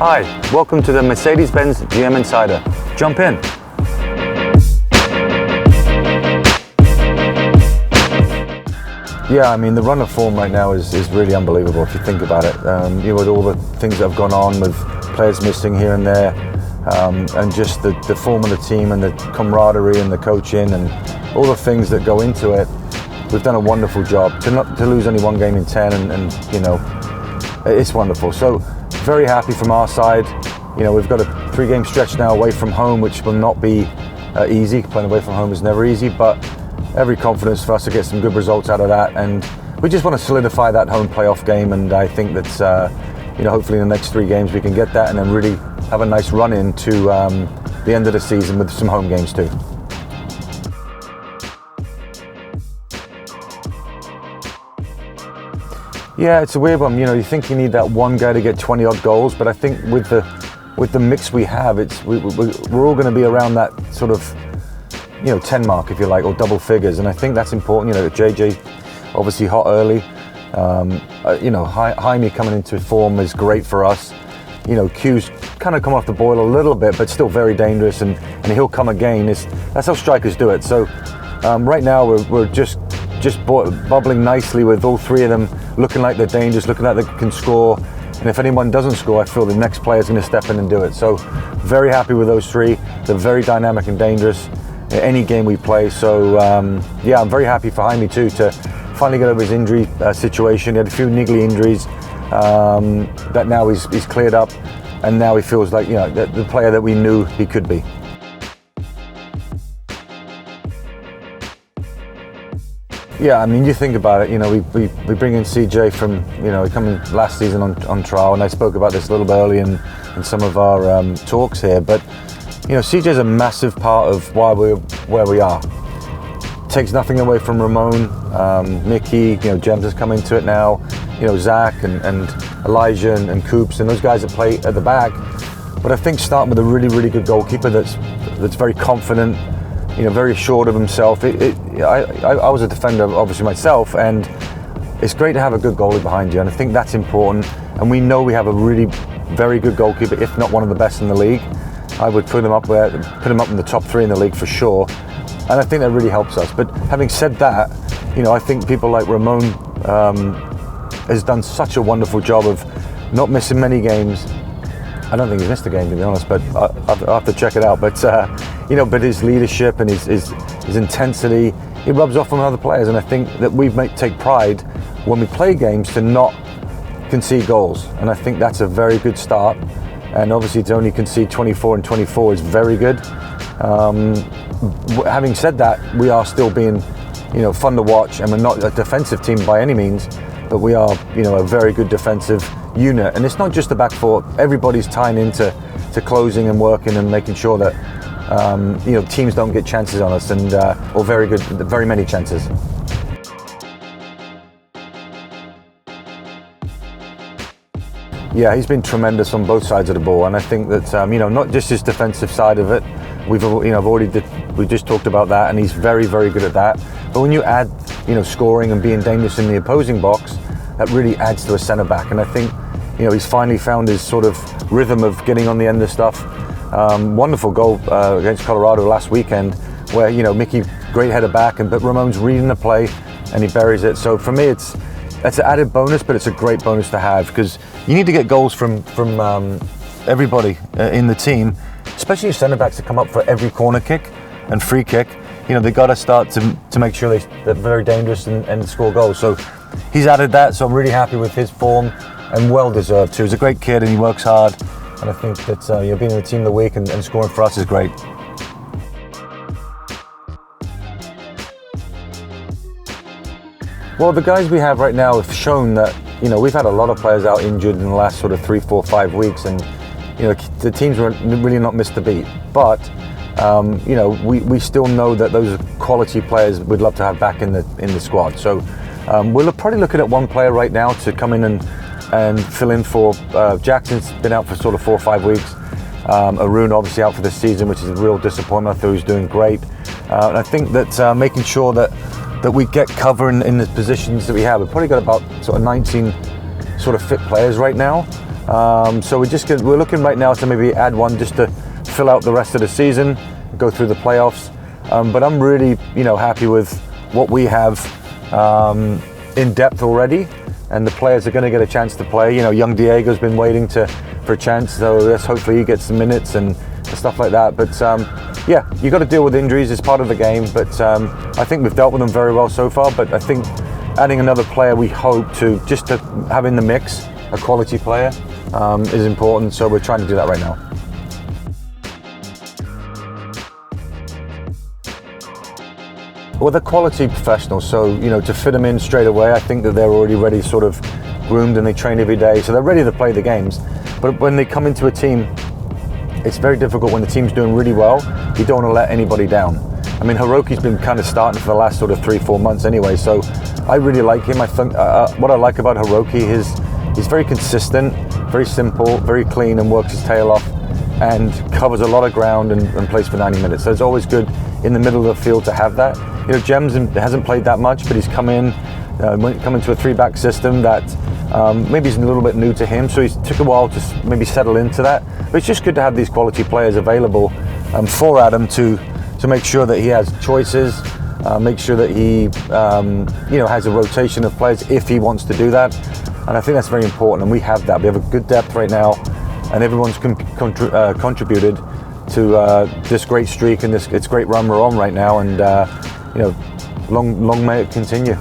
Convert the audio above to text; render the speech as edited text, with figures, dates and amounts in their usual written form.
Hi, welcome to the Mercedes-Benz GM Insider. Jump in. Yeah, I mean, the run of form right now is really unbelievable if you think about it. With all the things that have gone on with players missing here and there, and just the form of the team and the camaraderie and the coaching and all the things that go into it, we've done a wonderful job. To lose only one game in 10 and it's wonderful. So very happy from our side. We've got a 3-game stretch now away from home, which will not be easy. Playing away from home is never easy, but every confidence for us to get some good results out of that, and we just want to solidify that home playoff game. And I think that hopefully in the next 3 games we can get that, and then really have a nice run into the end of the season with some home games too. Yeah, it's a weird one. You think you need that one guy to get 20 odd goals, but I think with the mix we have, we're all going to be around that sort of 10 mark, if you like, or double figures, and I think that's important. JJ obviously hot early. Jaime coming into form is great for us. Q's kind of come off the boil a little bit, but still very dangerous, and he'll come again. That's how strikers do it. So right now we're just bubbling nicely with all 3 of them looking like they're dangerous, looking like they can score. And if anyone doesn't score, I feel the next player is going to step in and do it. So very happy with those 3. They're very dynamic and dangerous in any game we play. So I'm very happy for Jaime too to finally get over his injury situation. He had a few niggly injuries that now he's cleared up, and now he feels like the player that we knew he could be. Yeah, I mean, you think about it, we bring in CJ from, he came in last season on trial, and I spoke about this a little bit early in some of our talks here, but, CJ's a massive part of why we're where we are. Takes nothing away from Ramon, Mickey, JEMS has come into it now, Zach and Elijah and Coops and those guys that play at the back. But I think starting with a really, really good goalkeeper that's very confident, very assured of himself. I was a defender, obviously, myself, and it's great to have a good goalie behind you, and I think that's important. And we know we have a really very good goalkeeper, if not one of the best in the league. I would put him up in the top 3 in the league for sure, and I think that really helps us. But having said that, I think people like Ramon has done such a wonderful job of not missing many games. I don't think he's missed a game, to be honest, but I'll have to check it out. But but his leadership and his intensity, it rubs off on other players, and I think that we take pride when we play games to not concede goals, and I think that's a very good start. And obviously to only concede 24 and 24 is very good. Having said that, we are still being fun to watch, and we're not a defensive team by any means, but we are a very good defensive unit. And it's not just the back 4, everybody's tying into closing and working and making sure that teams don't get chances on us, and or very many chances. Yeah, he's been tremendous on both sides of the ball, and I think that not just his defensive side of it. We just talked about that, and he's very, very good at that. But when you add scoring and being dangerous in the opposing box, that really adds to a centre back. And I think he's finally found his sort of rhythm of getting on the end of stuff. Wonderful goal against Colorado last weekend, where Mickey, great header back, but Ramon's reading the play and he buries it. So for me, that's an added bonus, but it's a great bonus to have, because you need to get goals from everybody in the team, especially your centre backs, to come up for every corner kick and free kick. They got to start to make sure they're very dangerous and score goals. So he's added that, so I'm really happy with his form, and well deserved too. He's a great kid and he works hard, and I think that being in the team of the week and scoring for us is great. Well, the guys we have right now have shown that we've had a lot of players out injured in the last sort of 3, 4, 5 weeks, and the teams were really not missed a beat. But we still know that those are quality players we'd love to have back in the squad. So we're probably looking at one player right now to come in and fill in for Jackson's been out for sort of 4 or 5 weeks. Arun obviously out for this season, which is a real disappointment. I thought he was doing great, and I think that making sure that we get cover in the positions that we have. We've probably got about sort of 19 sort of fit players right now. So we're looking right now to maybe add one just to fill out the rest of the season, go through the playoffs. But I'm really, happy with what we have in depth already, and the players are going to get a chance to play. Young Diego's been waiting for a chance, so let's hopefully he gets some minutes and stuff like that. But yeah, you got to deal with injuries, it's part of the game. But I think we've dealt with them very well so far. But I think adding another player, we hope to have in the mix a quality player is important. So we're trying to do that right now. Well, they're quality professionals, so to fit them in straight away, I think that they're already ready, sort of groomed, and they train every day, so they're ready to play the games. But when they come into a team, it's very difficult when the team's doing really well. You don't want to let anybody down. I mean, Hiroki's been kind of starting for the last sort of 3-4 months anyway, so I really like him. I think what I like about Hiroki is he's very consistent, very simple, very clean, and works his tail off, and covers a lot of ground and plays for 90 minutes. So it's always good in the middle of the field to have that. JEMS hasn't played that much, but he's come into a 3-back system that maybe is a little bit new to him, so he took a while to maybe settle into that. But it's just good to have these quality players available for Adam to make sure that he has choices, make sure that he has a rotation of players if he wants to do that. And I think that's very important, and we have that. We have a good depth right now, and everyone's contributed to this great streak and this great run we're on right now, and long may it continue.